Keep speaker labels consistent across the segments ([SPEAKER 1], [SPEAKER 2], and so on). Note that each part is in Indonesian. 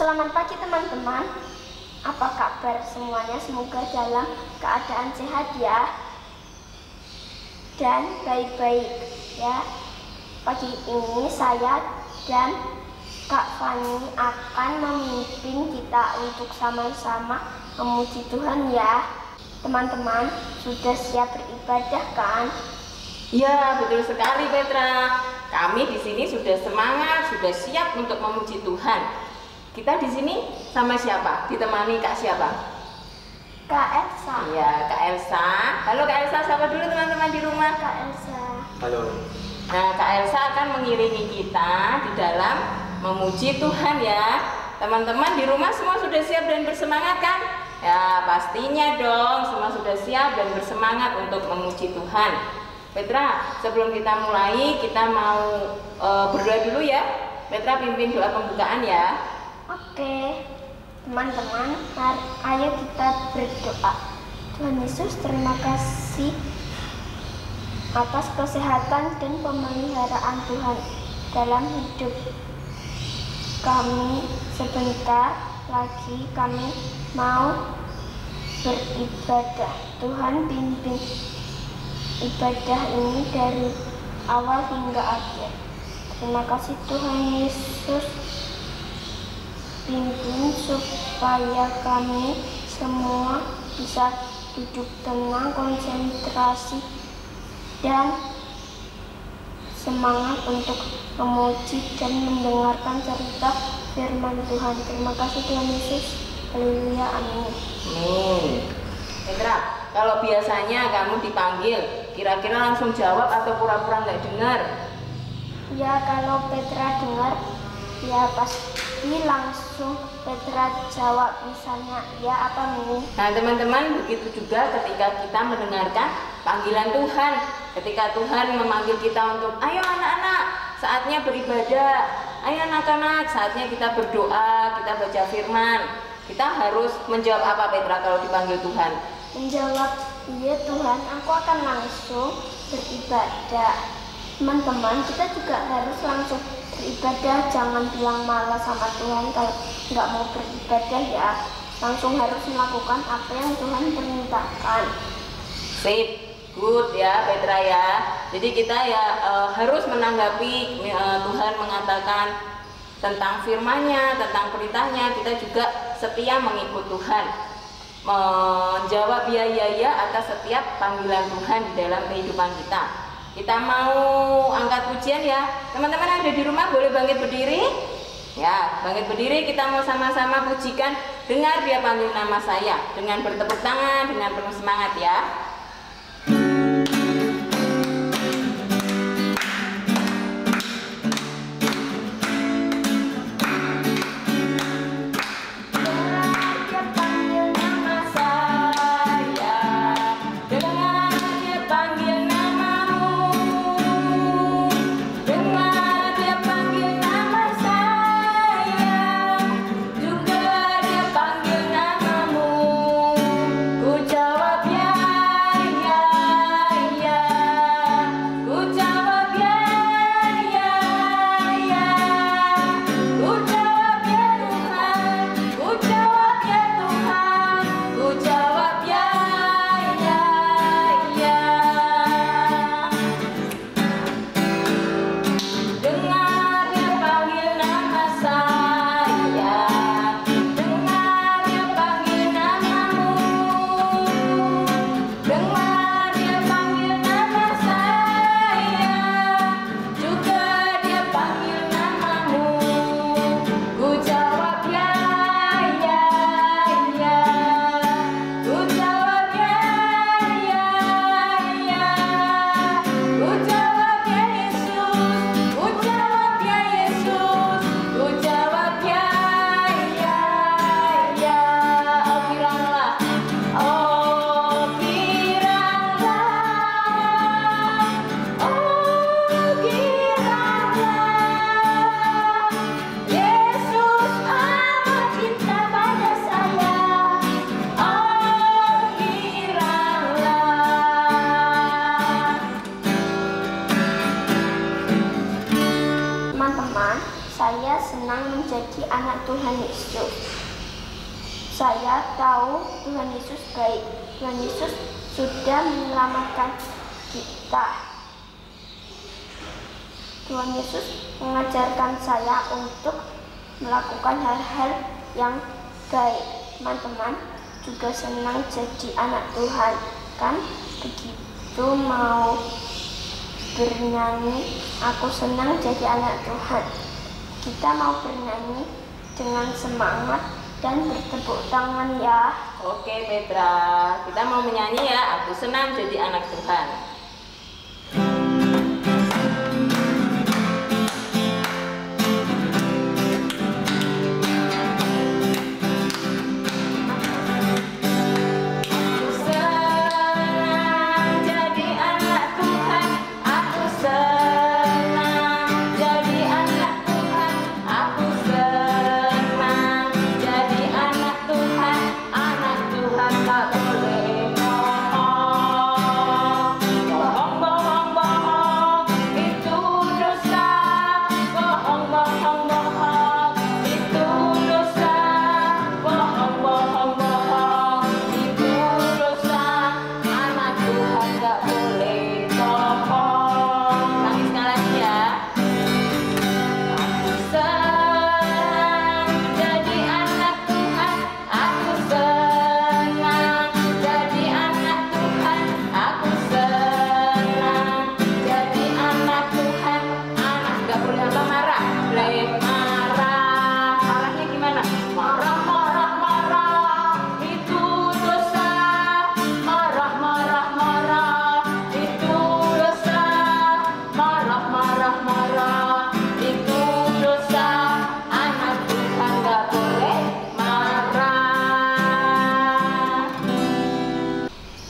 [SPEAKER 1] Selamat pagi teman-teman. Apa kabar semuanya? Semoga dalam keadaan sehat ya dan baik-baik ya. Pagi ini saya dan Kak Fani akan memimpin kita untuk sama-sama memuji Tuhan ya. Teman-teman sudah siap beribadah kan?
[SPEAKER 2] Ya, betul sekali Petra. Kami di sini sudah semangat, sudah siap untuk memuji Tuhan. Kita di sini sama siapa? Ditemani Kak siapa?
[SPEAKER 1] Kak Elsa.
[SPEAKER 2] Iya, Kak Elsa. Halo Kak Elsa, sapa dulu teman-teman di rumah.
[SPEAKER 1] Kak Elsa.
[SPEAKER 3] Halo.
[SPEAKER 2] Nah, Kak Elsa akan mengiringi kita di dalam memuji Tuhan ya. Teman-teman di rumah semua sudah siap dan bersemangat kan? Ya, pastinya dong, semua sudah siap dan bersemangat untuk memuji Tuhan. Petra, sebelum kita mulai, kita mau berdoa dulu ya. Petra pimpin doa pembukaan ya.
[SPEAKER 1] Oke, teman-teman, ayo kita berdoa. Tuhan Yesus, terima kasih atas kesehatan dan pemeliharaan Tuhan dalam hidup kami. Sebentar lagi kami mau beribadah. Tuhan pimpin ibadah ini dari awal hingga akhir. Terima kasih Tuhan Yesus, pimpin supaya kami semua bisa duduk tenang, konsentrasi dan semangat untuk memuji dan mendengarkan cerita firman Tuhan. Terima kasih Tuhan Yesus. Haleluya, amin.
[SPEAKER 2] Amin. Petra, kalau biasanya kamu dipanggil, kira-kira langsung jawab atau pura-pura nggak dengar?
[SPEAKER 1] Ya, kalau Petra dengar, ya pasti langsung Petra jawab, misalnya ya apa nih.
[SPEAKER 2] Nah teman-teman, begitu juga ketika kita mendengarkan panggilan Tuhan. Ketika Tuhan memanggil kita untuk ayo anak-anak, saatnya beribadah. Ayo anak-anak, saatnya kita berdoa, kita baca firman. Kita harus menjawab apa Petra kalau dipanggil Tuhan?
[SPEAKER 1] Menjawab, iya Tuhan, aku akan langsung beribadah. Teman-teman, kita juga harus langsung beribadah, jangan bilang malas sama Tuhan kalau nggak mau beribadah ya. Langsung harus melakukan apa yang Tuhan perintahkan.
[SPEAKER 2] Sip, good ya Petra ya. Jadi kita ya harus menanggapi Tuhan mengatakan tentang firman-Nya, tentang perintahnya. Kita juga setia mengikut Tuhan, menjawab ya atas setiap panggilan Tuhan di dalam kehidupan kita. Kita mau angkat pujian ya. Teman-teman yang ada di rumah boleh bangkit berdiri. Ya, bangkit berdiri, kita mau sama-sama pujikan Dengar Dia Panggil Nama Saya dengan bertepuk tangan, dengan penuh semangat ya. Ku jawab ya.
[SPEAKER 1] anak Tuhan Yesus. Saya tahu Tuhan Yesus baik. Tuhan Yesus sudah menyelamatkan kita. Tuhan Yesus mengajarkan saya untuk melakukan hal-hal yang baik. Teman-teman juga senang jadi anak Tuhan, kan? Begitu mau bernyanyi, aku senang jadi anak Tuhan. Kita mau bernyanyi dengan semangat dan bertepuk tangan ya.
[SPEAKER 2] Oke Petra, kita mau menyanyi ya, aku senang jadi anak Tuhan.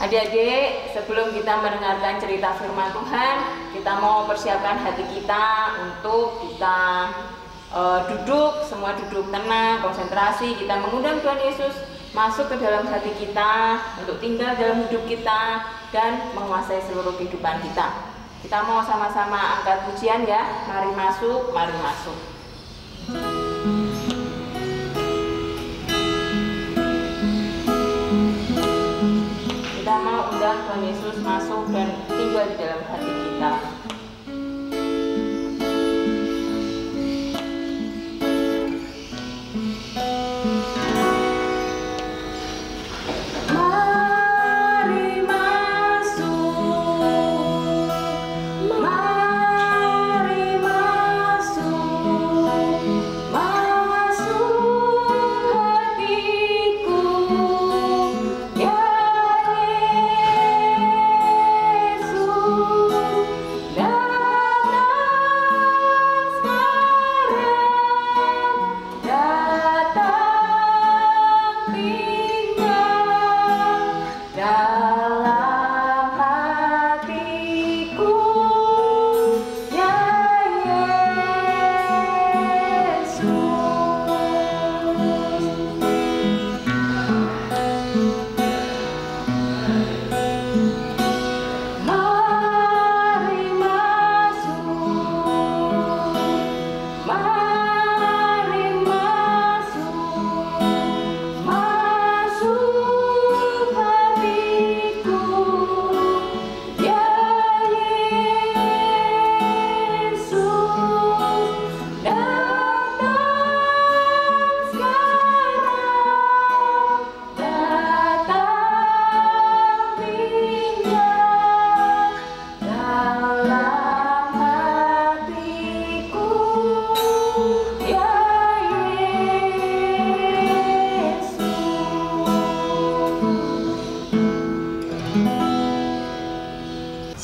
[SPEAKER 2] Adik-adik, sebelum kita mendengarkan cerita firman Tuhan, kita mau persiapkan hati kita untuk kita duduk, semua duduk tenang, konsentrasi. Kita mengundang Tuhan Yesus masuk ke dalam hati kita, untuk tinggal dalam hidup kita, dan menguasai seluruh kehidupan kita. Kita mau sama-sama angkat pujian ya, mari masuk, mari masuk. Kita mau undang Tuhan Yesus masuk dan tinggal di dalam hati kita.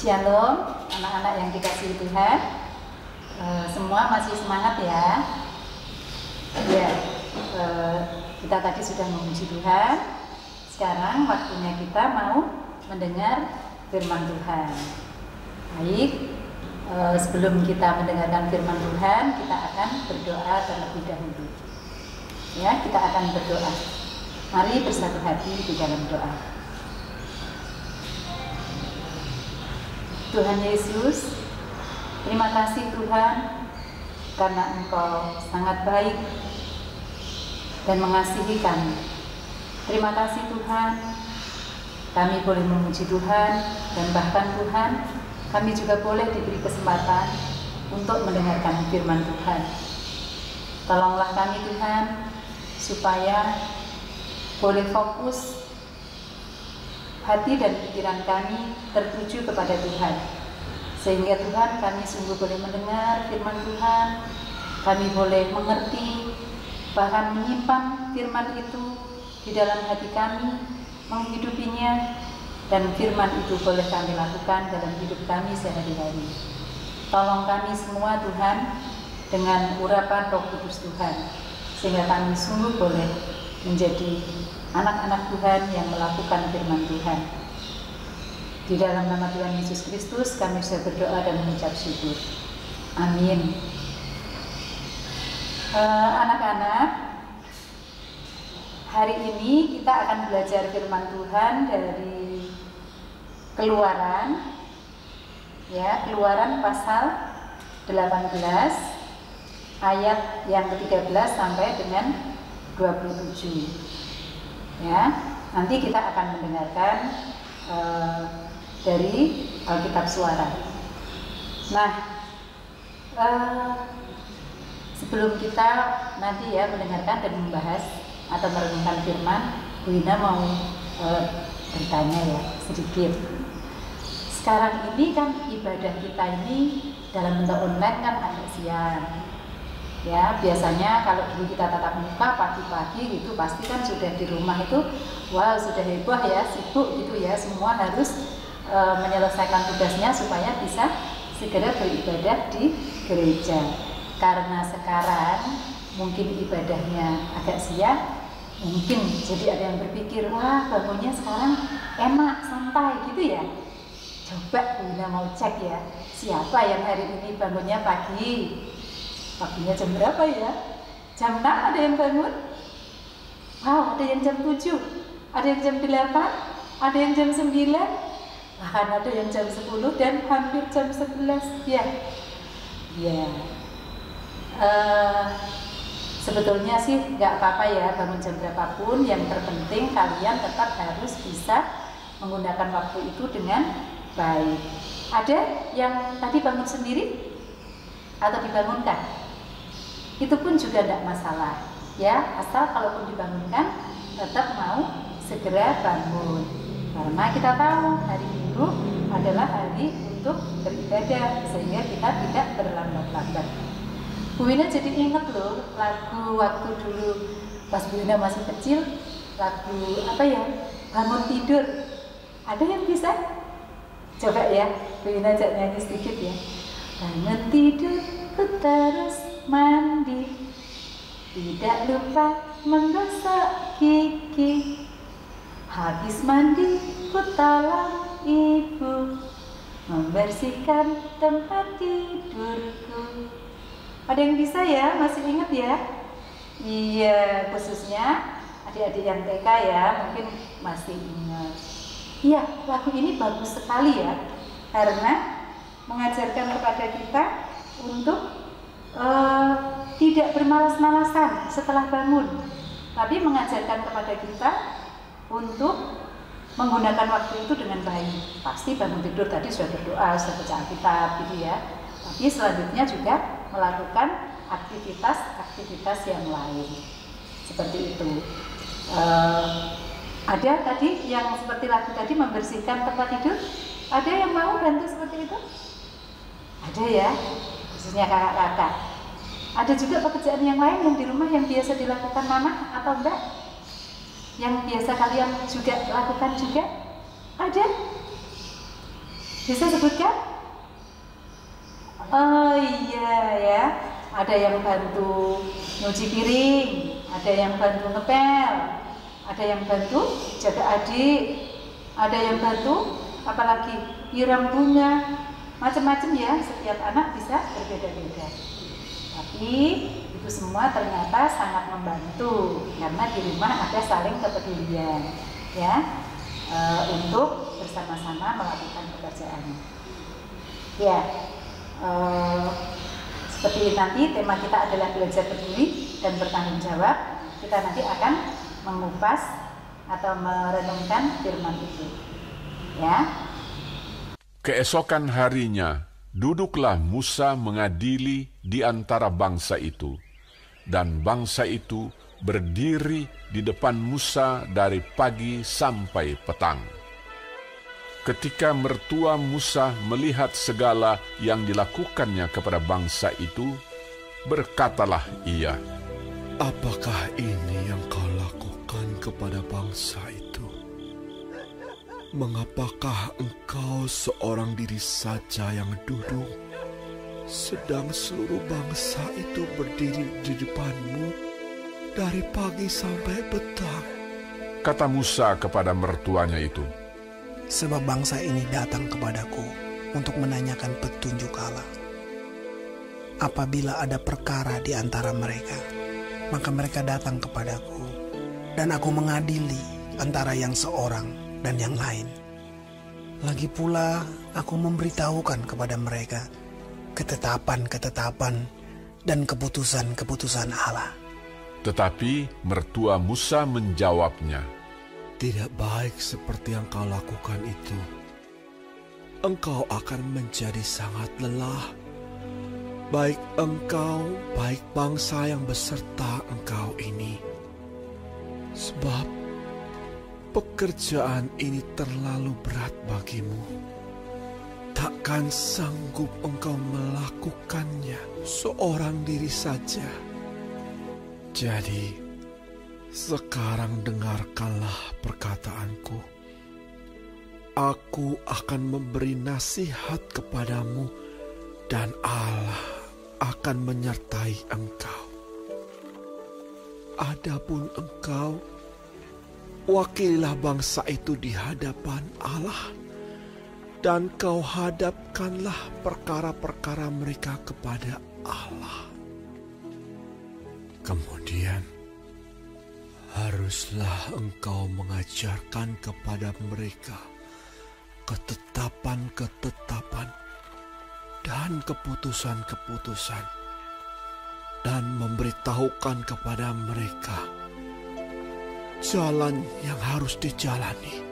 [SPEAKER 3] Shalom, anak-anak yang dikasihi Tuhan. Semua masih semangat ya? Ya, kita tadi sudah memuji Tuhan. Sekarang waktunya kita mau mendengar firman Tuhan. Baik, sebelum kita mendengarkan firman Tuhan, kita akan berdoa terlebih dahulu. Ya, kita akan berdoa. Mari bersatu hati di dalam doa. Tuhan Yesus, terima kasih Tuhan karena Engkau sangat baik dan mengasihi kami. Terima kasih Tuhan, kami boleh memuji Tuhan, dan bahkan Tuhan, kami juga boleh diberi kesempatan untuk mendengarkan firman Tuhan. Tolonglah kami Tuhan, supaya boleh fokus hati dan pikiran kami tertuju kepada Tuhan, sehingga Tuhan kami sungguh boleh mendengar firman Tuhan, kami boleh mengerti, bahkan menyimpan firman itu di dalam hati kami, menghidupinya, dan firman itu boleh kami lakukan dalam hidup kami sehari-hari. Tolong kami semua Tuhan dengan urapan Roh Kudus Tuhan, sehingga kami sungguh boleh menjadi anak-anak Tuhan yang melakukan firman Tuhan. Di dalam nama Tuhan Yesus Kristus kami bisa berdoa dan mengucap syukur. Amin. Anak-anak, hari ini kita akan belajar firman Tuhan dari Keluaran, ya, Keluaran pasal 18 ayat yang ke-13 sampai dengan 27. Ya, nanti kita akan mendengarkan dari Alkitab Suara. Nah, sebelum kita nanti ya mendengarkan dan membahas atau merenungkan firman, Bu Ina mau bertanya ya sedikit. Sekarang ini kan ibadah kita ini dalam bentuk online kan agak siang. Ya, biasanya kalau dulu kita tatap muka pagi-pagi gitu pasti kan sudah di rumah itu wow sudah heboh ya, sibuk gitu ya, semua harus menyelesaikan tugasnya supaya bisa segera beribadah di gereja. Karena sekarang mungkin ibadahnya agak siang, mungkin jadi ada yang berpikir, wah bangunnya sekarang enak, santai gitu ya. Coba Bunda mau cek ya, siapa yang hari ini bangunnya pagi? Paginya jam berapa ya? Jam 6 ada yang bangun? Wow, ada yang jam 7, ada yang jam 8, ada yang jam 9, bahkan ada yang jam 10 dan hampir jam 11 ya. Ya, sebetulnya sih nggak apa-apa ya bangun jam berapapun, yang terpenting kalian tetap harus bisa menggunakan waktu itu dengan baik. Ada yang tadi bangun sendiri atau dibangunkan? Itu pun juga tidak masalah ya, asal kalaupun dibangunkan tetap mau segera bangun, karena kita tahu hari Minggu adalah hari untuk beribadah, sehingga kita tidak berlambat-lambat. Bu Ina jadi ingat loh lagu waktu dulu pas Bu Ina masih kecil, lagu apa ya, bangun tidur. Ada yang bisa? Coba ya, Bu Ina ajak nyanyi sedikit ya. Bangun tidur ku terus mandi, tidak lupa menggosok gigi, habis mandi ku tolong ibu membersihkan tempat tidurku. Ada yang bisa ya? Masih ingat ya? Iya, khususnya adik-adik yang TK ya, mungkin masih ingat. Iya, lagu ini bagus sekali ya, karena mengajarkan kepada kita untuk tidak bermalas-malasan setelah bangun, tapi mengajarkan kepada kita untuk menggunakan waktu itu dengan baik. Pasti bangun tidur tadi sudah berdoa, sudah baca Alkitab gitu ya, tapi selanjutnya juga melakukan aktivitas yang lain seperti itu. Ada tadi yang seperti lagu tadi, membersihkan tempat tidur. Ada yang mau bantu seperti itu? Ada ya, khususnya kakak-kakak. Ada juga pekerjaan yang lain yang di rumah yang biasa dilakukan mama atau enggak? Yang biasa kalian juga lakukan juga? Ada? Bisa sebutkan? Oh iya ya, ada yang bantu nyuci piring, ada yang bantu ngepel, ada yang bantu jaga adik, ada yang bantu apalagi nyiram bunga, macam-macam ya. Setiap anak bisa berbeda-beda. Tapi itu semua ternyata sangat membantu karena di rumah ada saling kepedulian ya, untuk bersama-sama melakukan pekerjaan. Ya, seperti nanti tema kita adalah belajar peduli dan bertanggung jawab. kita nanti akan mengupas atau merenungkan firman itu. Ya.
[SPEAKER 4] Keesokan harinya, duduklah Musa mengadili di antara bangsa itu, dan bangsa itu berdiri di depan Musa dari pagi sampai petang. Ketika mertua Musa melihat segala yang dilakukannya kepada bangsa itu, berkatalah ia,
[SPEAKER 5] "Apakah ini yang kau lakukan kepada bangsa itu? Mengapakah engkau seorang diri saja yang duduk, sedang seluruh bangsa itu berdiri di depanmu dari pagi sampai petang?"
[SPEAKER 4] Kata Musa kepada mertuanya itu,
[SPEAKER 6] "Sebab bangsa ini datang kepadaku untuk menanyakan petunjuk Allah. Apabila ada perkara di antara mereka, maka mereka datang kepadaku, dan aku mengadili antara yang seorang dan yang lain. Lagi pula aku memberitahukan kepada mereka ketetapan-ketetapan dan keputusan-keputusan Allah."
[SPEAKER 4] Tetapi mertua Musa menjawabnya,
[SPEAKER 5] Tidak baik seperti yang kau lakukan itu. Engkau akan menjadi sangat lelah. Baik engkau, baik bangsa yang beserta engkau ini. Sebab pekerjaan ini terlalu berat bagimu. Takkan sanggup engkau melakukannya seorang diri saja. Jadi, sekarang dengarkanlah perkataanku. Aku akan memberi nasihat kepadamu, dan Allah akan menyertai engkau. Adapun engkau, wakililah bangsa itu di hadapan Allah, dan kau hadapkanlah perkara-perkara mereka kepada Allah. Kemudian, haruslah engkau mengajarkan kepada mereka ketetapan-ketetapan dan keputusan-keputusan, dan memberitahukan kepada mereka jalan yang harus dijalani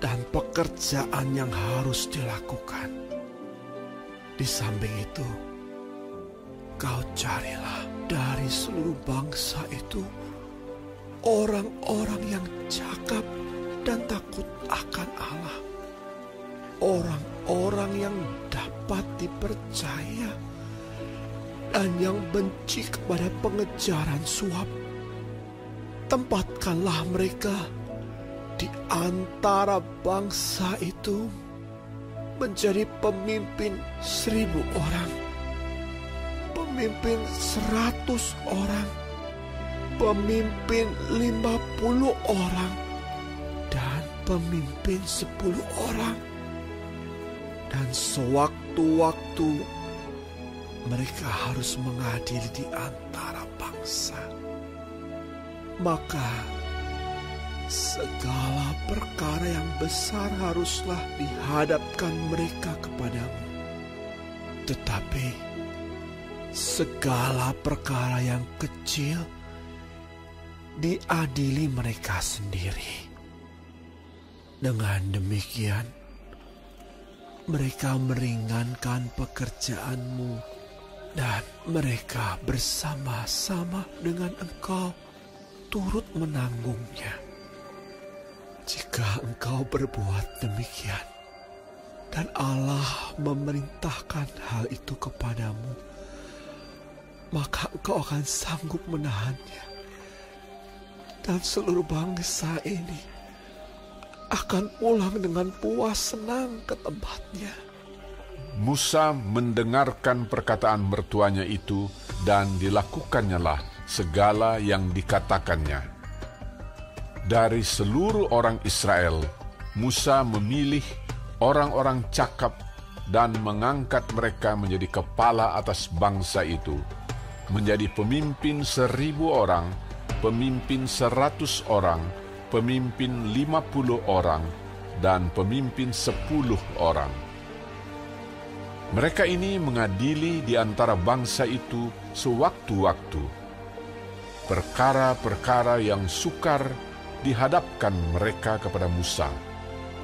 [SPEAKER 5] dan pekerjaan yang harus dilakukan. Di samping itu, kau carilah dari seluruh bangsa itu orang-orang yang cakap dan takut akan Allah, orang-orang yang dapat dipercaya dan yang benci kepada pengejaran suap. Tempatkanlah mereka di antara bangsa itu menjadi pemimpin 1.000 orang, pemimpin 100 orang, pemimpin 50 orang, dan pemimpin 10 orang. Dan sewaktu-waktu mereka harus mengadili di antara bangsa. Maka segala perkara yang besar haruslah dihadapkan mereka kepadamu. Tetapi segala perkara yang kecil diadili mereka sendiri. Dengan demikian, mereka meringankan pekerjaanmu, dan mereka bersama-sama dengan engkau turut menanggungnya. Jika engkau berbuat demikian, dan Allah memerintahkan hal itu kepadamu, maka engkau akan sanggup menahannya, dan seluruh bangsa ini akan pulang dengan puas senang ke tempatnya.
[SPEAKER 4] Musa mendengarkan perkataan mertuanya itu, dan dilakukannya segala yang dikatakannya. Dari seluruh orang Israel, Musa memilih orang-orang cakap dan mengangkat mereka menjadi kepala atas bangsa itu, menjadi pemimpin 1.000 orang, pemimpin 100 orang, pemimpin 50 orang, dan pemimpin 10 orang. Mereka ini mengadili di antara bangsa itu sewaktu-waktu. perkara-perkara yang sukar dihadapkan mereka kepada Musa,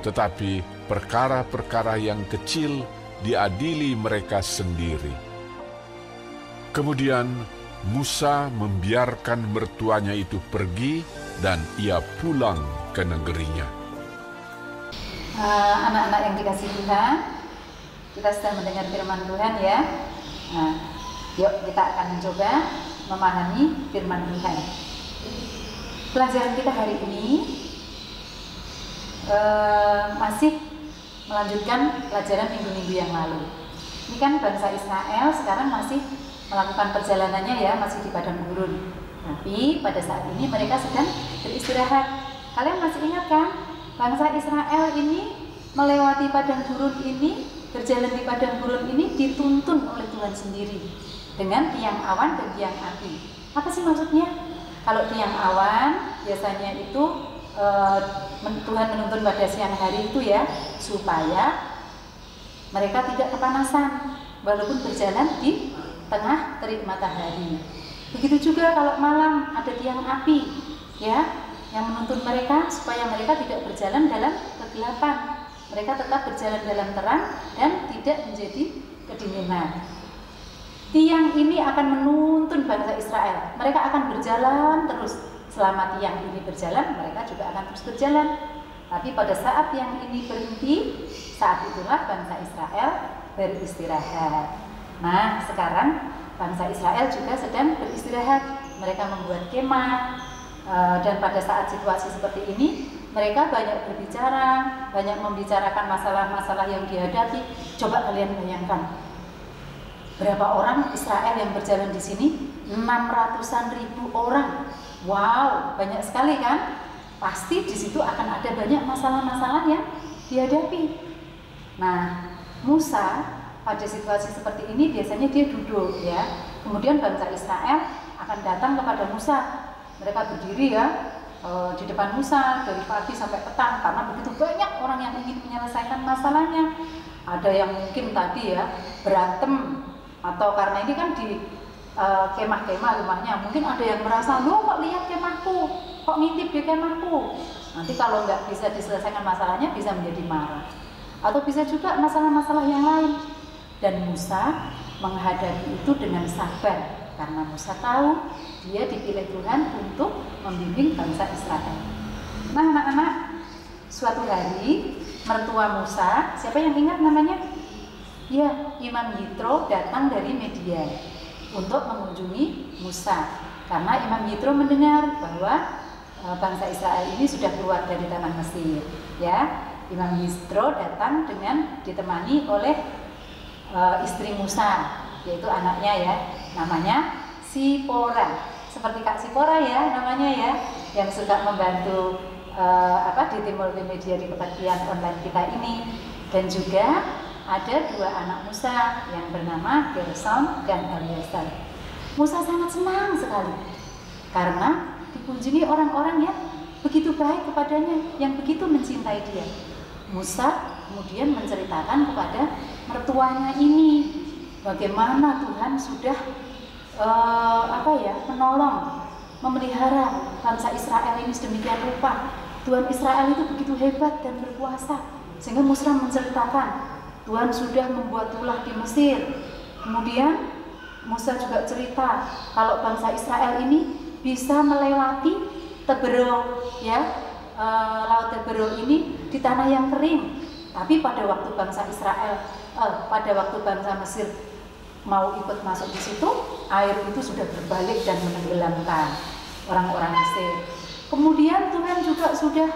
[SPEAKER 4] tetapi perkara-perkara yang kecil diadili mereka sendiri. Kemudian Musa membiarkan mertuanya itu pergi dan ia pulang ke negerinya.
[SPEAKER 3] Anak-anak yang dikasihi Tuhan, kita sudah mendengar firman Tuhan ya. Nah, yuk kita akan mencoba memahami firman Tuhan. Pelajaran kita hari ini masih melanjutkan pelajaran minggu-minggu yang lalu. Ini kan bangsa Israel sekarang masih melakukan perjalanannya ya, masih di padang gurun. Tapi pada saat ini mereka sedang beristirahat. Kalian masih ingat kan? Bangsa Israel ini melewati padang gurun ini, berjalan di padang gurun ini dituntun oleh Tuhan sendiri dengan tiang awan dan tiang api. Apa sih maksudnya? Kalau tiang awan biasanya itu Tuhan menuntun pada siang hari itu ya, supaya mereka tidak kepanasan walaupun berjalan di tengah terik matahari. Begitu juga kalau malam ada tiang api ya, yang menuntun mereka supaya mereka tidak berjalan dalam kegelapan. Mereka tetap berjalan dalam terang dan tidak menjadi kedinginan. Tiang ini akan menuntun bangsa Israel. Mereka akan berjalan terus. Selama tiang ini berjalan, mereka juga akan terus berjalan. Tapi pada saat tiang ini berhenti, saat itulah bangsa Israel beristirahat. Nah, sekarang bangsa Israel juga sedang beristirahat. Mereka membuat kemah, dan pada saat situasi seperti ini, mereka banyak berbicara, banyak membicarakan masalah-masalah yang dihadapi. Coba kalian bayangkan, berapa orang Israel yang berjalan di sini? 600-an ribu orang. Wow, banyak sekali kan? Pasti di situ akan ada banyak masalah-masalah yang dihadapi. Nah, Musa pada situasi seperti ini biasanya dia duduk ya. Kemudian bangsa Israel akan datang kepada Musa. Mereka berdiri ya di depan Musa dari pagi sampai petang karena begitu banyak orang yang ingin menyelesaikan masalahnya. Ada yang mungkin tadi ya berantem, atau karena ini kan di kemah-kemah rumahnya, mungkin ada yang merasa, loh kok lihat kemahku, kok ngintip di kemahku. Nanti kalau nggak bisa diselesaikan masalahnya bisa menjadi marah, atau bisa juga masalah-masalah yang lain. Dan Musa menghadapi itu dengan sabar karena Musa tahu dia dipilih Tuhan untuk membimbing bangsa Israel. Nah anak-anak, suatu hari mertua Musa, siapa yang ingat namanya? Ya, Imam Yitro datang dari Media untuk mengunjungi Musa. Karena Imam Yitro mendengar bahwa bangsa Israel ini sudah keluar dari tanah Mesir. Ya, Imam Yitro datang dengan ditemani oleh istri Musa, yaitu anaknya ya, namanya Sipora. Seperti Kak Sipora ya namanya ya, yang suka membantu di tim multimedia di kebaktian online kita ini. Dan juga ada dua anak Musa yang bernama Gersom dan Eliezer. Musa sangat senang sekali karena dikunjungi orang-orang yang begitu baik kepadanya, yang begitu mencintai dia. Musa kemudian menceritakan kepada mertuanya ini bagaimana Tuhan sudah menolong, memelihara bangsa Israel ini sedemikian rupa. Tuhan Israel itu begitu hebat dan berkuasa, sehingga Musa menceritakan Tuhan sudah membuat ulah di Mesir. Kemudian Musa juga cerita kalau bangsa Israel ini bisa melewati Tebero ya, laut Tebero ini di tanah yang kering. Tapi pada waktu bangsa Mesir mau ikut masuk di situ, air itu sudah berbalik dan menenggelamkan orang-orang Mesir. Kemudian Tuhan juga sudah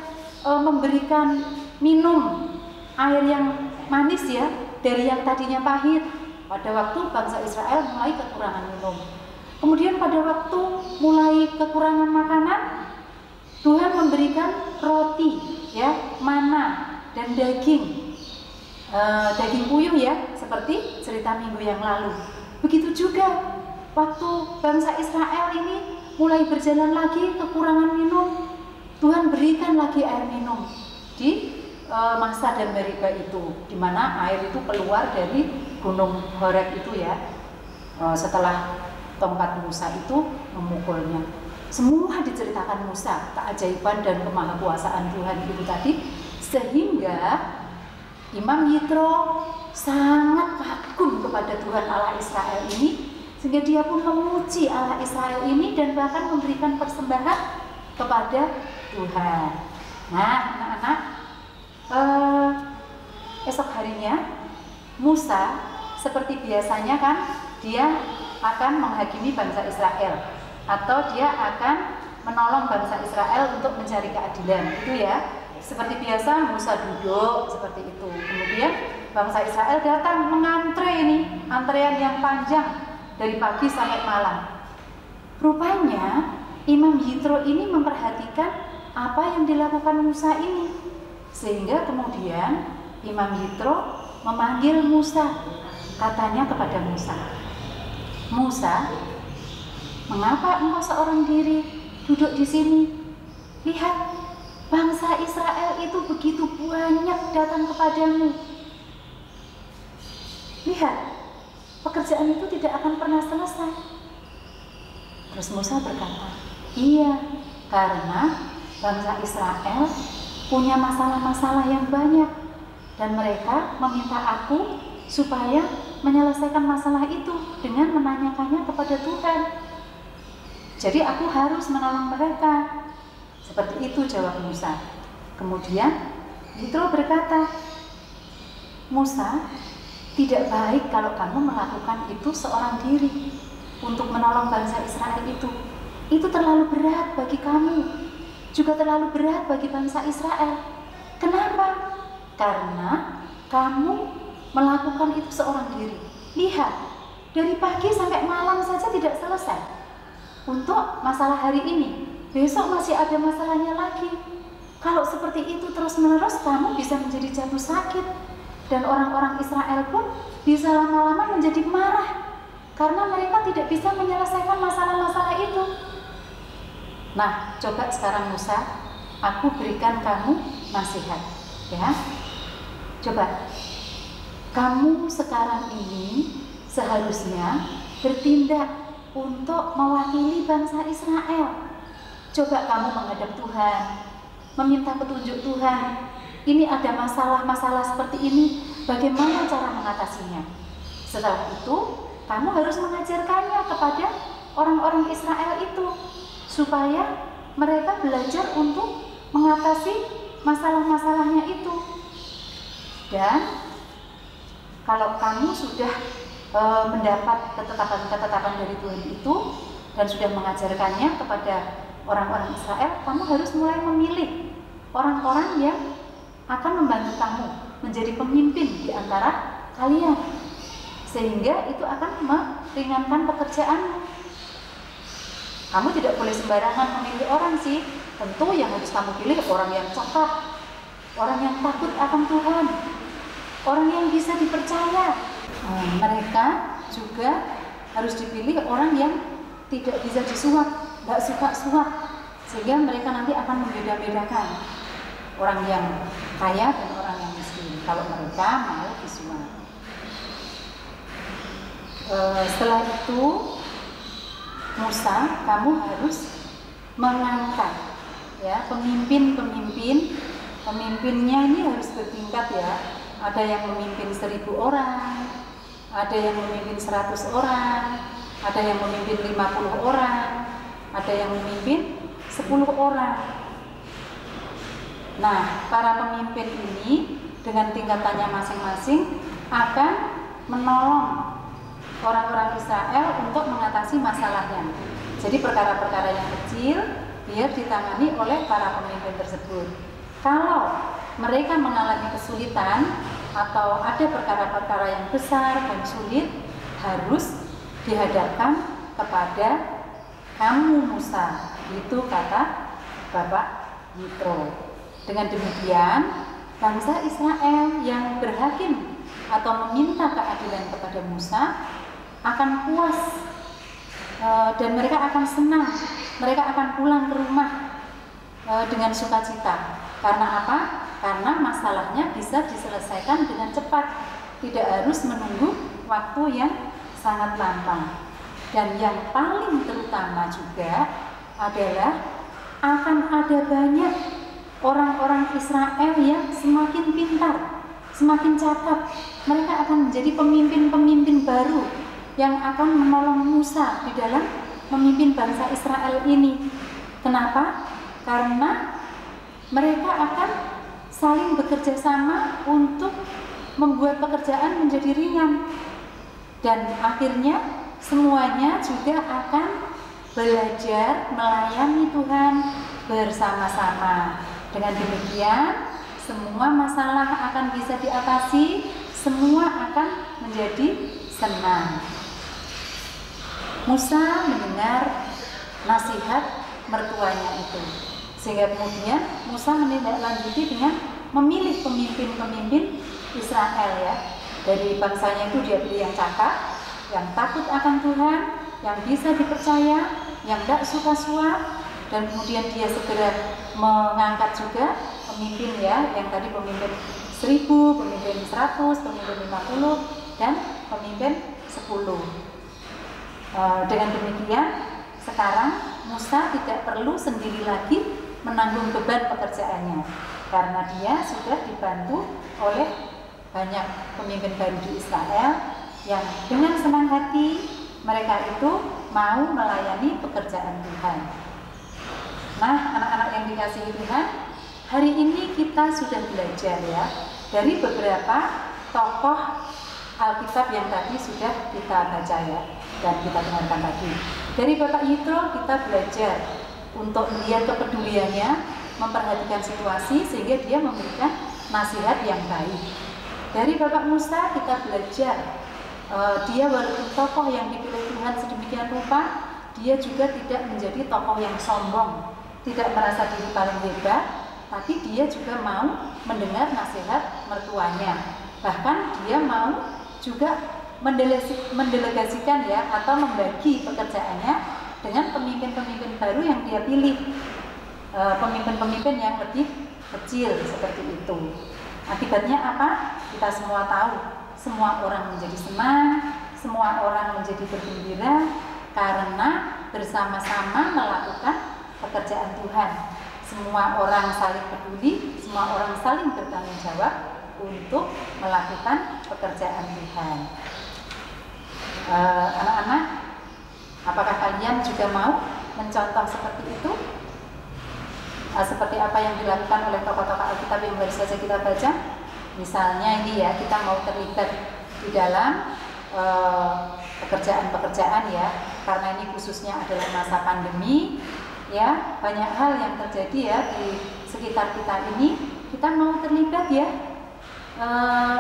[SPEAKER 3] memberikan minum air yang manis ya, dari yang tadinya pahit. Pada waktu bangsa Israel mulai kekurangan minum. Kemudian pada waktu mulai kekurangan makanan, Tuhan memberikan roti ya, mana dan daging puyuh ya, seperti cerita minggu yang lalu. Begitu juga waktu bangsa Israel ini mulai berjalan lagi kekurangan minum, Tuhan berikan lagi air minum di Masa dan Meriba itu, di mana air itu keluar dari gunung Horeb itu ya, setelah tongkat Musa itu memukulnya. Semua diceritakan Musa, keajaiban dan kemahakuasaan Tuhan itu tadi, sehingga Imam Yitro sangat kagum kepada Tuhan Allah Israel ini, sehingga dia pun memuji Allah Israel ini dan bahkan memberikan persembahan kepada Tuhan. Nah, anak-anak, esok harinya Musa seperti biasanya kan, dia akan menghakimi bangsa Israel, atau dia akan menolong bangsa Israel untuk mencari keadilan, itu ya. Seperti biasa Musa duduk seperti itu. Kemudian bangsa Israel datang mengantre ini, antrean yang panjang dari pagi sampai malam. Rupanya Imam Yitro ini memperhatikan apa yang dilakukan Musa ini, sehingga kemudian Imam Yitro memanggil Musa. Katanya kepada Musa, "Musa, mengapa engkau seorang diri duduk di sini? Lihat, bangsa Israel itu begitu banyak datang kepadamu. Lihat, pekerjaan itu tidak akan pernah selesai." Terus Musa berkata, "Iya, karena bangsa Israel punya masalah-masalah yang banyak, dan mereka meminta aku supaya menyelesaikan masalah itu dengan menanyakannya kepada Tuhan. Jadi aku harus menolong mereka." Seperti itu jawab Musa. Kemudian Yitro berkata, "Musa, tidak baik kalau kamu melakukan itu seorang diri untuk menolong bangsa Israel itu. Itu terlalu berat bagi kamu, juga terlalu berat bagi bangsa Israel. Kenapa? Karena kamu melakukan itu seorang diri. Lihat, dari pagi sampai malam saja tidak selesai untuk masalah hari ini. Besok masih ada masalahnya lagi. Kalau seperti itu terus-menerus, kamu bisa menjadi jatuh sakit, dan orang-orang Israel pun bisa lama-lama menjadi marah karena mereka tidak bisa menyelesaikan masalah-masalah itu. Nah, coba sekarang Musa, aku berikan kamu nasihat, ya. Coba, kamu sekarang ini seharusnya bertindak untuk mewakili bangsa Israel. Coba kamu menghadap Tuhan, meminta petunjuk Tuhan. Ini ada masalah-masalah seperti ini, bagaimana cara mengatasinya? Setelah itu, kamu harus mengajarkannya kepada orang-orang Israel itu, supaya mereka belajar untuk mengatasi masalah-masalahnya itu. Dan kalau kamu sudah mendapat ketetapan-ketetapan dari Tuhan itu dan sudah mengajarkannya kepada orang-orang Israel, kamu harus mulai memilih orang-orang yang akan membantu kamu menjadi pemimpin di antara kalian, sehingga itu akan meringankan pekerjaanmu. Kamu tidak boleh sembarangan memilih orang sih. Tentu yang harus kamu pilih orang yang cakap, orang yang takut akan Tuhan, orang yang bisa dipercaya. Mereka juga harus dipilih orang yang tidak bisa disuap, nggak suka suap, sehingga mereka nanti akan membeda-bedakan orang yang kaya dan orang yang miskin kalau mereka mau disuap. Setelah itu, Musa, kamu harus mengangkat, ya, pemimpinnya ini harus bertingkat, ya. Ada yang memimpin 1000 orang, ada yang memimpin 100 orang, ada yang memimpin 50 orang, ada yang memimpin 10 orang. Nah, para pemimpin ini dengan tingkatannya masing-masing akan menolong orang-orang Israel untuk mengatasi masalahnya. Jadi perkara-perkara yang kecil biar ditangani oleh para pemimpin tersebut. Kalau mereka mengalami kesulitan atau ada perkara-perkara yang besar dan sulit, harus dihadapkan kepada kamu Musa. Itu kata Bapak Yitro. Dengan demikian, bangsa Israel yang berhakim atau meminta keadilan kepada Musa akan puas dan mereka akan senang. Mereka akan pulang ke rumah dengan sukacita. Karena apa? Karena masalahnya bisa diselesaikan dengan cepat, tidak harus menunggu waktu yang sangat lama. Dan yang paling terutama juga, adalah akan ada banyak orang-orang Israel yang semakin pintar, semakin cakap. Mereka akan menjadi pemimpin-pemimpin baru yang akan menolong Musa di dalam memimpin bangsa Israel ini. Kenapa? Karena mereka akan saling bekerja sama untuk membuat pekerjaan menjadi ringan. Dan akhirnya semuanya juga akan belajar melayani Tuhan bersama-sama. Dengan demikian, semua masalah akan bisa diatasi, semua akan menjadi senang. Musa mendengar nasihat mertuanya itu, sehingga kemudian Musa menindaklanjuti dengan memilih pemimpin-pemimpin Israel ya. Dari bangsanya itu dia pilih yang cakap, yang takut akan Tuhan, yang bisa dipercaya, yang tidak suka suap, dan kemudian dia segera mengangkat juga pemimpin ya, yang tadi pemimpin 1000, pemimpin 100, pemimpin 50, dan pemimpin 10. Dengan demikian, sekarang Musa tidak perlu sendiri lagi menanggung beban pekerjaannya, karena dia sudah dibantu oleh banyak pemimpin baru di Israel yang dengan senang hati mereka itu mau melayani pekerjaan Tuhan. Nah, anak-anak yang dikasihi Tuhan, hari ini kita sudah belajar ya dari beberapa tokoh Alkitab yang tadi sudah kita baca ya dan kita dengarkan tadi. Dari Bapak Yitro kita belajar untuk melihat kepeduliannya, memperhatikan situasi sehingga dia memberikan nasihat yang baik. Dari Bapak Musa kita belajar dia walaupun tokoh yang dipilih Tuhan sedemikian rupa, dia juga tidak menjadi tokoh yang sombong, tidak merasa diri paling hebat, tapi dia juga mau mendengar nasihat mertuanya. Bahkan dia mau juga mendelegasikan ya atau membagi pekerjaannya dengan pemimpin-pemimpin baru yang dia pilih, pemimpin-pemimpin yang lebih kecil seperti itu. Akibatnya apa? Kita semua tahu, semua orang menjadi senang, semua orang menjadi bergembira karena bersama-sama melakukan pekerjaan Tuhan. Semua orang saling peduli, semua orang saling bertanggung jawab untuk melakukan pekerjaan Tuhan. Anak-anak, apakah kalian juga mau mencontoh seperti itu? Seperti apa yang dilakukan oleh tokoh-tokoh Alkitab yang baru saja kita baca? Misalnya ini ya, kita mau terlibat di dalam pekerjaan-pekerjaan ya, karena ini khususnya adalah masa pandemi ya, banyak hal yang terjadi ya di sekitar kita ini. Kita mau terlibat ya,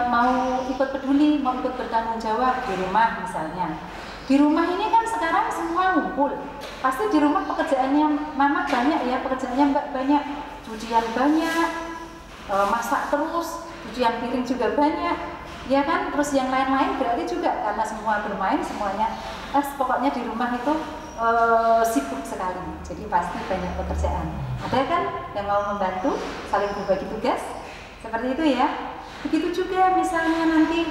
[SPEAKER 3] mau ikut peduli, mau ikut bertanggung jawab di rumah misalnya. Di rumah ini kan sekarang semua ngumpul, pasti di rumah pekerjaannya mama banyak ya, pekerjaannya mbak banyak, cucian banyak, masak terus, cucian piring juga banyak, ya kan? Terus yang lain-lain berarti juga karena semua bermain, semuanya, pokoknya di rumah itu sibuk sekali, jadi pasti banyak pekerjaan. Ada kan yang mau membantu, saling berbagi tugas, seperti itu ya. Begitu juga misalnya nanti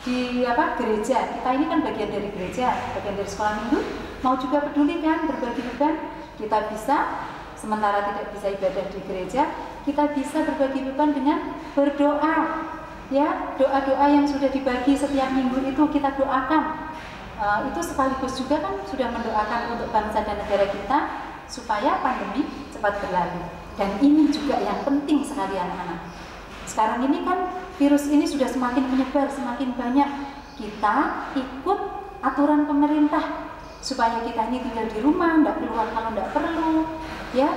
[SPEAKER 3] di gereja, kita ini kan bagian dari gereja, bagian dari sekolah minggu, mau juga peduli kan, berbagi beban. Kita bisa, sementara tidak bisa ibadah di gereja, kita bisa berbagi beban dengan berdoa ya, doa-doa yang sudah dibagi setiap minggu itu kita doakan. Itu sekaligus juga kan sudah mendoakan untuk bangsa dan negara kita supaya pandemi cepat berlalu. Dan ini juga yang penting sekali anak-anak. Sekarang ini kan virus ini sudah semakin menyebar, semakin banyak. Kita ikut aturan pemerintah supaya kita ini tinggal di rumah, tidak keluar kalau tidak perlu, ya.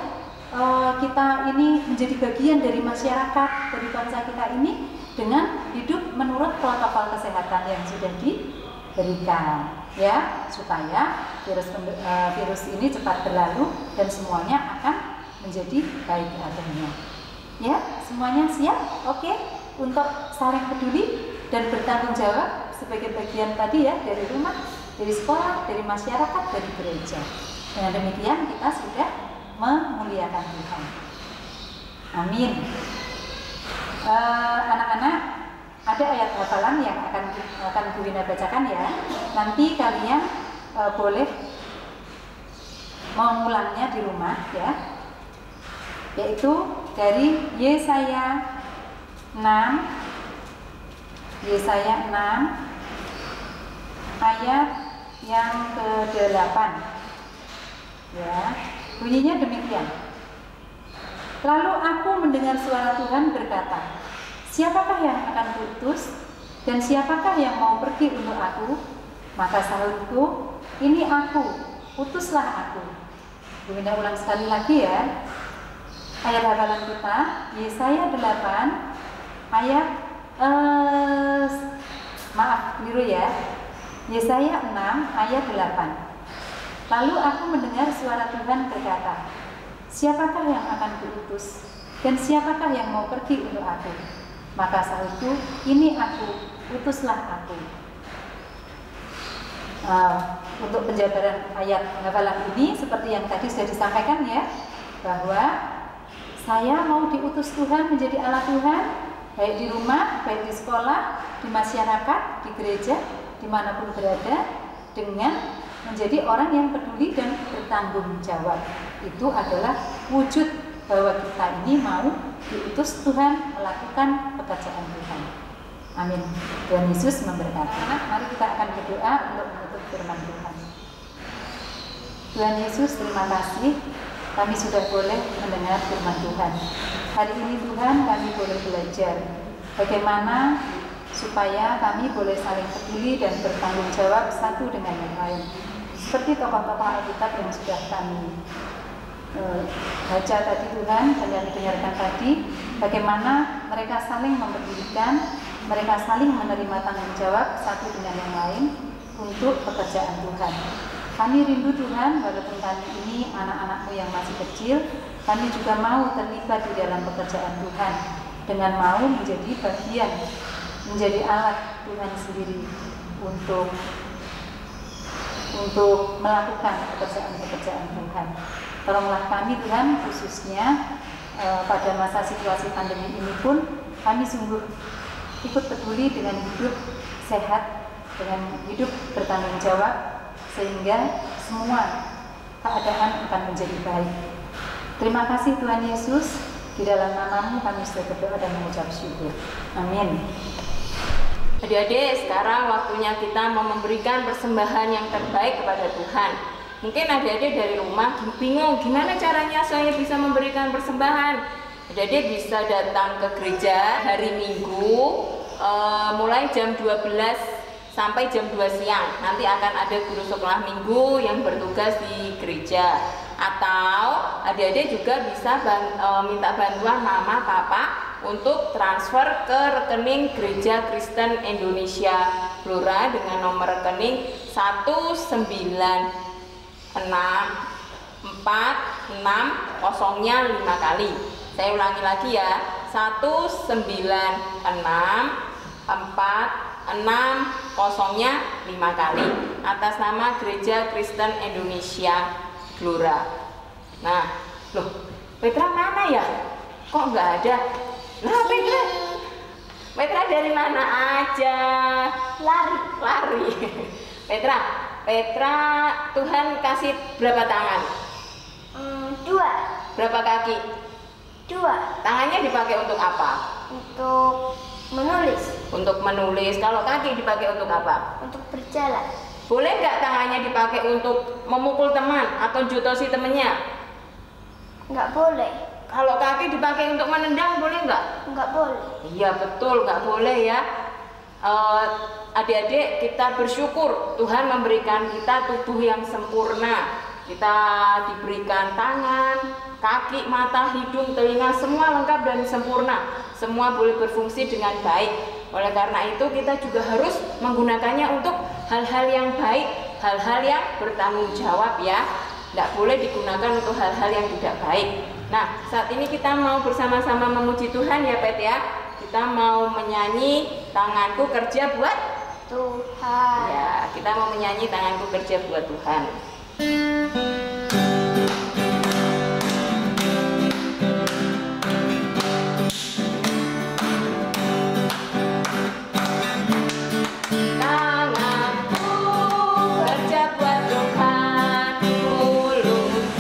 [SPEAKER 3] Kita ini menjadi bagian dari masyarakat, dari bangsa kita ini dengan hidup menurut protokol kesehatan yang sudah diberikan, ya, supaya virus ini cepat berlalu dan semuanya akan menjadi baik adanya. Ya, semuanya siap? Oke, untuk saling peduli dan bertanggung jawab sebagai bagian tadi ya, dari rumah, dari sekolah, dari masyarakat, dari gereja. Dengan demikian kita sudah memuliakan Tuhan. Amin. Anak-anak, ada ayat hafalan yang akan Bu Wina bacakan ya. Nanti kalian boleh mau ngulangnya di rumah ya, yaitu dari Yesaya 6 ayat yang ke-8 ya. Bunyinya demikian. Lalu aku mendengar suara Tuhan berkata, siapakah yang akan kuutus dan siapakah yang mau pergi untuk aku? Maka sahutku, ini aku, utuslah aku. Bunda ulang sekali lagi ya. Ayat hafalan kita, Yesaya 8 ayat keliru ya. Yesaya 6 ayat 8. Lalu aku mendengar suara Tuhan berkata, siapakah yang akan kuutus dan siapakah yang mau pergi untuk aku? Maka sahutku, ini aku, utuslah aku. Untuk penjabaran ayat hafalan ini seperti yang tadi sudah disampaikan ya, bahwa saya mau diutus Tuhan menjadi Allah Tuhan, baik di rumah, baik di sekolah, di masyarakat, di gereja, dimanapun berada, dengan menjadi orang yang peduli dan bertanggung jawab. Itu adalah wujud bahwa kita ini mau diutus Tuhan melakukan pekerjaan Tuhan. Amin. Tuhan Yesus memberkati. Mari kita akan berdoa untuk menutup firman Tuhan. Tuhan Yesus, terima kasih kami sudah boleh mendengar firman Tuhan. Hari ini Tuhan kami boleh belajar bagaimana supaya kami boleh saling peduli dan bertanggung jawab satu dengan yang lain. Seperti tokoh-tokoh Alkitab yang sudah kami baca tadi Tuhan dan yang didengarkan tadi, bagaimana mereka saling mempedulikan, mereka saling menerima tanggung jawab satu dengan yang lain untuk pekerjaan Tuhan. Kami rindu Tuhan, walaupun kami ini anak-anak-Mu yang masih kecil, kami juga mau terlibat di dalam pekerjaan Tuhan dengan mau menjadi bagian, menjadi alat Tuhan sendiri untuk melakukan pekerjaan-pekerjaan Tuhan. Tolonglah kami Tuhan, khususnya pada masa situasi pandemi ini pun kami sungguh ikut peduli dengan hidup sehat, dengan hidup bertanggung jawab, sehingga semua keadaan akan menjadi baik. Terima kasih Tuhan Yesus, di dalam nama-Mu kami sudah berdoa dan mengucap syukur. Amin.
[SPEAKER 2] Adik-adik, sekarang waktunya kita mau memberikan persembahan yang terbaik kepada Tuhan. Mungkin adik-adik dari rumah bingung gimana caranya saya bisa memberikan persembahan. Adik-adik bisa datang ke gereja hari Minggu mulai jam 12 sampai jam 2 siang. Nanti akan ada guru sekolah minggu yang bertugas di gereja. Atau adik-adik juga bisa minta bantuan mama, papa untuk transfer ke rekening Gereja Kristen Indonesia Blora dengan nomor rekening 19646 5 kali. Saya ulangi lagi ya, 19646 5 kali atas nama Gereja Kristen Indonesia Blora. Nah, loh, Petra mana ya? Kok nggak ada? Nah, Petra dari mana aja? Lari. Petra, Tuhan kasih berapa tangan?
[SPEAKER 1] 2.
[SPEAKER 2] Berapa kaki?
[SPEAKER 1] 2.
[SPEAKER 2] Tangannya dipakai untuk apa?
[SPEAKER 1] Untuk menulis.
[SPEAKER 2] Untuk menulis. Kalau kaki dipakai untuk apa?
[SPEAKER 1] Untuk berjalan.
[SPEAKER 2] Boleh nggak tangannya dipakai untuk memukul teman atau jotosi temennya?
[SPEAKER 1] Nggak boleh.
[SPEAKER 2] Kalau kaki dipakai untuk menendang boleh nggak?
[SPEAKER 1] Nggak boleh.
[SPEAKER 2] Iya betul, nggak boleh ya. Adik-adik, kita bersyukur Tuhan memberikan kita tubuh yang sempurna. Kita diberikan tangan, kaki, mata, hidung, telinga, semua lengkap dan sempurna. Semua boleh berfungsi dengan baik. Oleh karena itu kita juga harus menggunakannya untuk hal-hal yang baik, hal-hal yang bertanggung jawab ya. Tidak boleh digunakan untuk hal-hal yang tidak baik. Nah, saat ini kita mau bersama-sama memuji Tuhan ya Pet ya. Kita mau menyanyi Tanganku Kerja Buat
[SPEAKER 1] Tuhan.
[SPEAKER 2] Ya, kita mau menyanyi Tanganku Kerja Buat Tuhan.
[SPEAKER 1] Tanganku kerja buat Tuhan, mulutku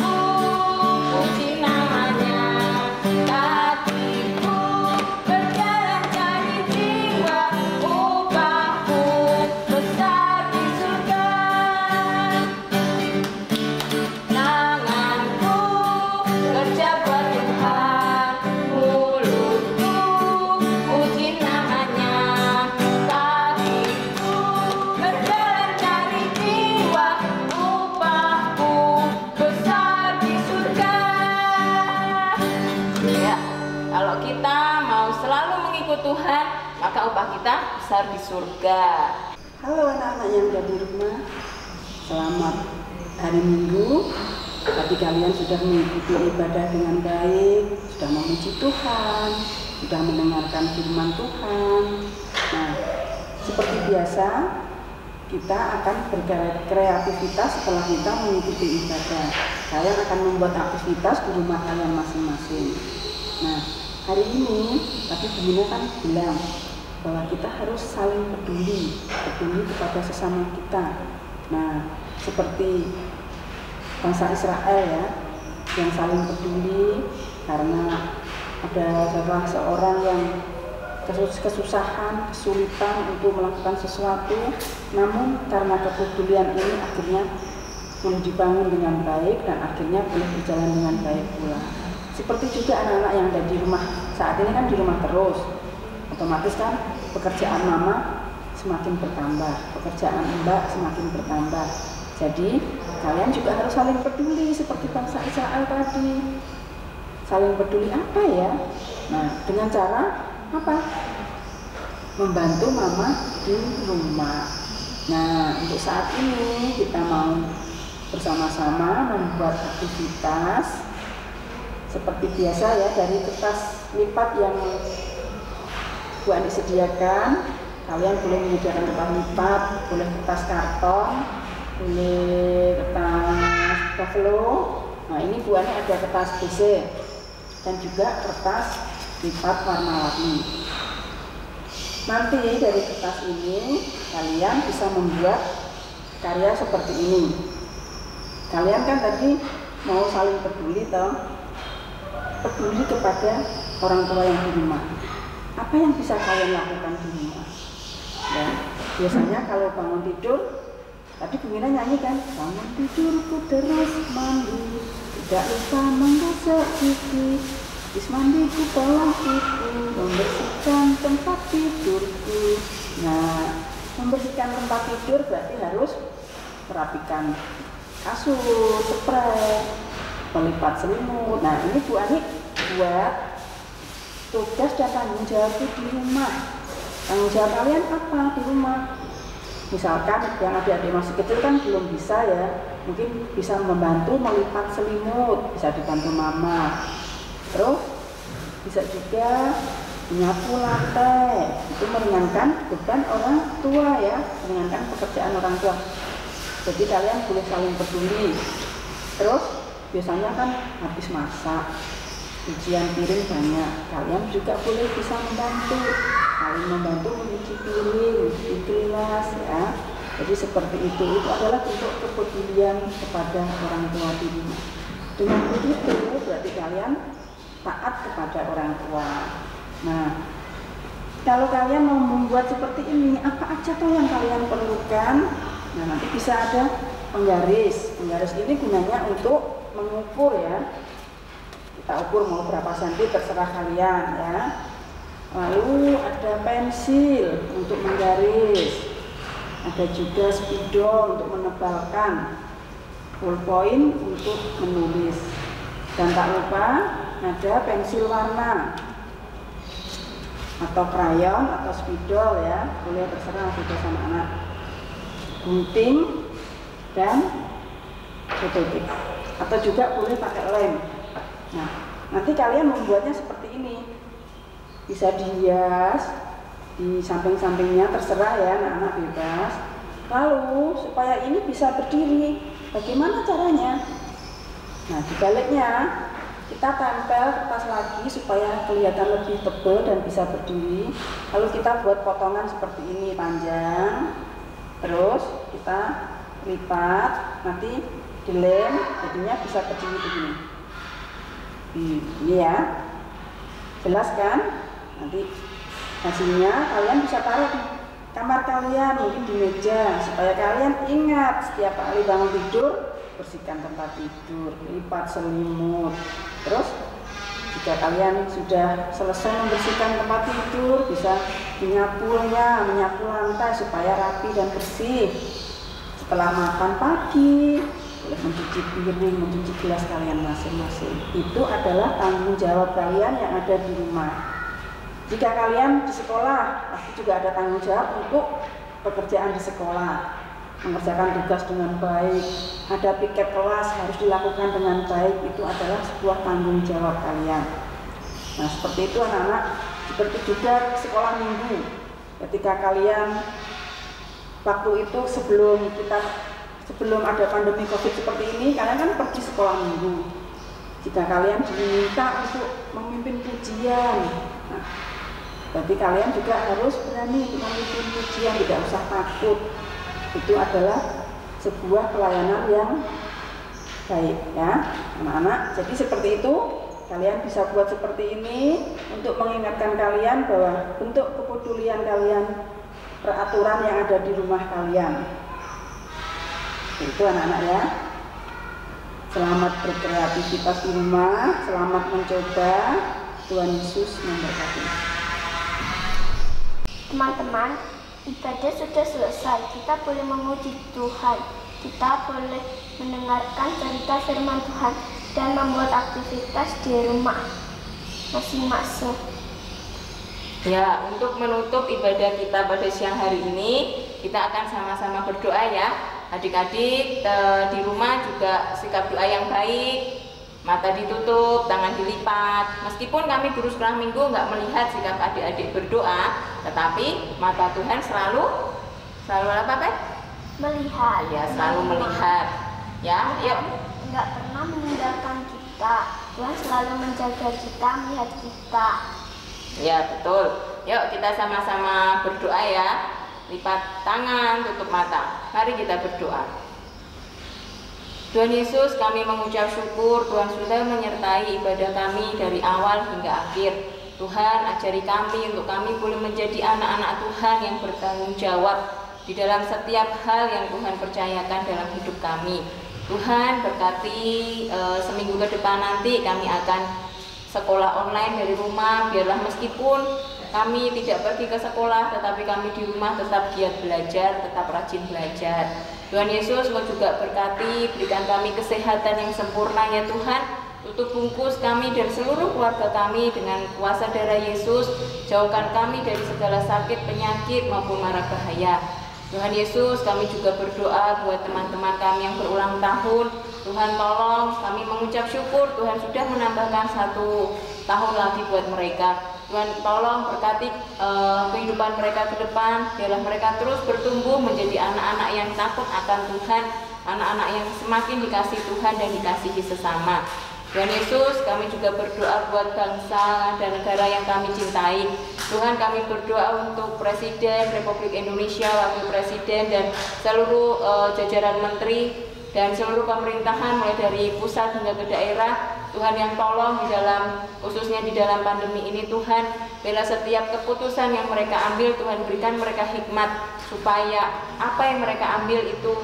[SPEAKER 2] Kalau kita mau selalu mengikut Tuhan, maka upah kita besar di surga.
[SPEAKER 7] Halo anak-anak yang ada di rumah, selamat hari Minggu. Tadi kalian sudah mengikuti ibadah dengan baik, sudah memuji Tuhan, sudah mendengarkan firman Tuhan. Nah, seperti biasa, kita akan berkreativitas setelah kita mengikuti ibadah. Kalian akan membuat aktivitas di rumah kalian masing-masing. Nah, hari ini tadi Bu Mina kan bilang bahwa kita harus saling peduli kepada sesama kita. Nah, seperti bangsa Israel ya, yang saling peduli karena ada salah seorang yang kesusahan, kesulitan untuk melakukan sesuatu, namun karena kepedulian ini akhirnya boleh dibangun dengan baik dan akhirnya boleh berjalan dengan baik pula. Seperti juga anak-anak yang ada di rumah saat ini kan di rumah terus, otomatis kan pekerjaan mama semakin bertambah, pekerjaan mbak semakin bertambah. Jadi kalian juga harus saling peduli seperti bangsa Israel tadi. Saling peduli apa ya? Nah, dengan cara apa? Membantu mama di rumah. Nah, untuk saat ini kita mau bersama-sama membuat aktivitas seperti biasa ya, dari kertas lipat yang Bu Ani sediakan. Kalian boleh menyediakan kertas lipat, boleh kertas karton, boleh kertas buffalo. Nah, ini Bu Ani ada kertas BC dan juga kertas lipat warna-warni. Nanti dari kertas ini kalian bisa membuat karya seperti ini. Kalian kan tadi mau saling peduli toh, peduli kepada orang tua yang di rumah. Apa yang bisa kalian lakukan di rumah? Ya, biasanya kalau bangun tidur, tadi Bu Mina nyanyi kan, bangun tidurku terus mandi, tidak lupa menggosok gigi, habis mandi ku bawa ibu, membersihkan tempat tidurku. Nah, membersihkan tempat tidur berarti harus merapikan kasur, spray, melipat selimut. Nah, ini Bu Ani buat tugas dan tanggung jawab di rumah. Tanggung jawab kalian apa di rumah? Misalkan yang adik-adik masih kecil kan belum bisa ya, mungkin bisa membantu melipat selimut, bisa dibantu mama. Terus bisa juga menyapu lantai, itu meringankan beban orang tua ya, meringankan pekerjaan orang tua. Jadi kalian boleh saling peduli. Terus biasanya kan habis masak, cucian piring banyak, kalian juga boleh bisa membantu, saling membantu mencuci piring, mencuci gelas ya. Jadi seperti itu adalah bentuk kepedulian kepada orang tua di rumah. Dengan begitu berarti kalian taat kepada orang tua. Nah, kalau kalian mau membuat seperti ini, apa aja tuh yang kalian perlukan? Nah, nanti bisa ada penggaris. Penggaris ini gunanya untuk mengukur ya. Kita ukur mau berapa senti terserah kalian ya. Lalu ada pensil untuk menggaris. Ada juga spidol untuk menebalkan. Ballpoint untuk menulis. Dan tak lupa ada pensil warna atau krayon atau spidol ya, boleh terserah juga sama anak. Gunting dan fototik, atau juga boleh pakai lem. Nah, nanti kalian membuatnya seperti ini, bisa dihias di samping-sampingnya, terserah ya, anak-anak bebas. Lalu supaya ini bisa berdiri, bagaimana caranya? Nah, di baliknya kita tempel kertas lagi supaya kelihatan lebih tebal dan bisa berdiri. Lalu kita buat potongan seperti ini panjang. Terus kita lipat, nanti dilem, jadinya bisa berdiri begini. Ini ya, jelas kan? Nanti hasilnya kalian bisa taruh di kamar kalian, mungkin di meja, supaya kalian ingat setiap kali bangun tidur, bersihkan tempat tidur, lipat selimut. Terus jika kalian sudah selesai membersihkan tempat tidur, bisa menyapu lantai supaya rapi dan bersih. Setelah makan pagi, boleh mencuci piring, mencuci gelas kalian masing-masing. Itu adalah tanggung jawab kalian yang ada di rumah. Jika kalian di sekolah, pasti juga ada tanggung jawab untuk pekerjaan di sekolah, mengerjakan tugas dengan baik, ada piket kelas harus dilakukan dengan baik, itu adalah sebuah tanggung jawab kalian. Nah, seperti itu anak-anak, seperti juga sekolah minggu. Ketika kalian waktu itu sebelum ada pandemi COVID seperti ini, kalian kan pergi sekolah minggu. Jika kalian diminta untuk memimpin pujian, nah, berarti kalian juga harus berani untuk memimpin pujian, tidak usah takut. Itu adalah sebuah pelayanan yang baik, ya anak-anak. Jadi seperti itu, kalian bisa buat seperti ini untuk mengingatkan kalian bahwa bentuk kepedulian kalian, peraturan yang ada di rumah kalian. Itu anak-anak ya. Selamat berkreativitas di rumah, selamat mencoba. Tuhan Yesus memberkati.
[SPEAKER 1] Teman-teman, ibadah sudah selesai. Kita boleh memuji Tuhan. Kita boleh mendengarkan cerita firman Tuhan dan membuat aktivitas di rumah masing-masing.
[SPEAKER 2] Ya, untuk menutup ibadah kita pada siang hari ini, kita akan sama-sama berdoa ya. Adik-adik di rumah juga sikap doa yang baik, mata ditutup, tangan dilipat. Meskipun kami guru sekolah minggu nggak melihat sikap adik-adik berdoa, tetapi mata Tuhan selalu apa Pak?
[SPEAKER 1] Melihat.
[SPEAKER 2] Ya, selalu melihat. Ya, yuk.
[SPEAKER 1] Nggak pernah meninggalkan kita. Tuhan selalu menjaga kita, melihat kita.
[SPEAKER 2] Ya, betul. Yuk kita sama-sama berdoa ya. Lipat tangan, tutup mata. Mari kita berdoa. Tuhan Yesus, kami mengucap syukur Tuhan sudah menyertai ibadah kami dari awal hingga akhir. Tuhan, ajari kami untuk kami boleh menjadi anak-anak Tuhan yang bertanggung jawab di dalam setiap hal yang Tuhan percayakan dalam hidup kami. Tuhan, berkati seminggu ke depan nanti kami akan sekolah online dari rumah. Biarlah meskipun kami tidak pergi ke sekolah, tetapi kami di rumah tetap giat belajar, tetap rajin belajar. Tuhan Yesus, Engkau juga berkati, berikan kami kesehatan yang sempurna ya Tuhan. Tutup bungkus kami dan seluruh keluarga kami dengan kuasa darah Yesus. Jauhkan kami dari segala sakit, penyakit maupun mara bahaya. Tuhan Yesus, kami juga berdoa buat teman-teman kami yang berulang tahun. Tuhan tolong, kami mengucap syukur Tuhan sudah menambahkan 1 tahun lagi buat mereka. Tuhan tolong berkati kehidupan mereka ke depan. Biarlah mereka terus bertumbuh menjadi anak-anak yang takut akan Tuhan, anak-anak yang semakin dikasih Tuhan dan dikasihi sesama. Tuhan Yesus, kami juga berdoa buat bangsa dan negara yang kami cintai. Tuhan, kami berdoa untuk Presiden Republik Indonesia, Wakil Presiden dan seluruh jajaran menteri dan seluruh pemerintahan mulai dari pusat hingga ke daerah. Tuhan yang tolong di dalam, khususnya di dalam pandemi ini Tuhan, bila setiap keputusan yang mereka ambil, Tuhan berikan mereka hikmat supaya apa yang mereka ambil itu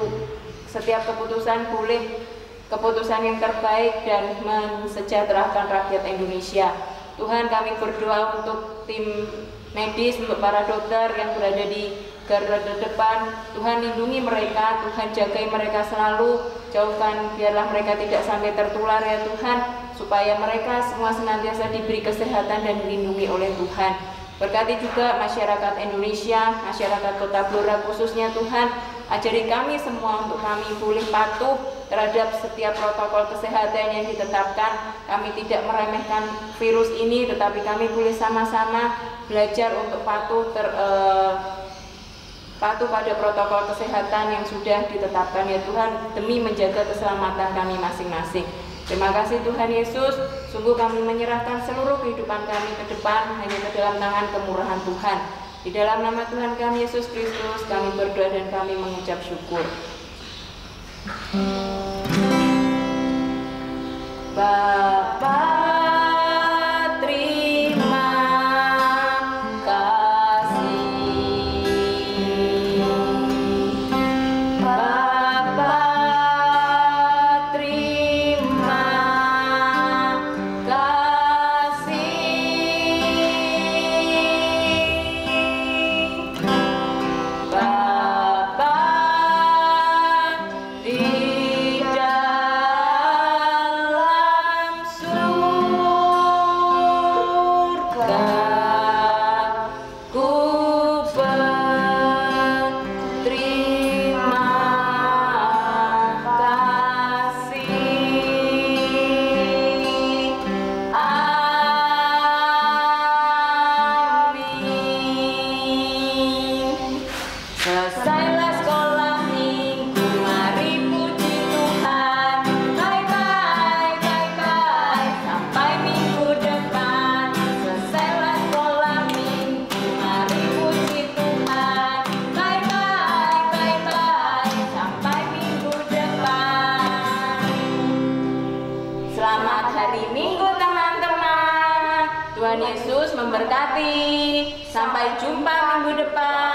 [SPEAKER 2] setiap keputusan boleh keputusan yang terbaik dan mensejahterakan rakyat Indonesia. Tuhan, kami berdoa untuk tim medis, untuk para dokter yang berada di garda depan. Tuhan lindungi mereka, Tuhan jagai mereka selalu, jauhkan biarlah mereka tidak sampai tertular ya Tuhan, supaya mereka semua senantiasa diberi kesehatan dan dilindungi oleh Tuhan. Berkati juga masyarakat Indonesia, masyarakat Kota Blora khususnya Tuhan, ajari kami semua untuk kami boleh patuh terhadap setiap protokol kesehatan yang ditetapkan. Kami tidak meremehkan virus ini, tetapi kami boleh sama-sama belajar untuk patuh pada protokol kesehatan yang sudah ditetapkan ya Tuhan, demi menjaga keselamatan kami masing-masing. Terima kasih Tuhan Yesus, sungguh kami menyerahkan seluruh kehidupan kami ke depan hanya ke dalam tangan kemurahan Tuhan. Di dalam nama Tuhan kami Yesus Kristus, kami berdoa dan kami mengucap syukur. Bapa, terima kasih. Bapa, terima kasih. Bapa, di dalam Yesus memberkati. Sampai jumpa minggu depan.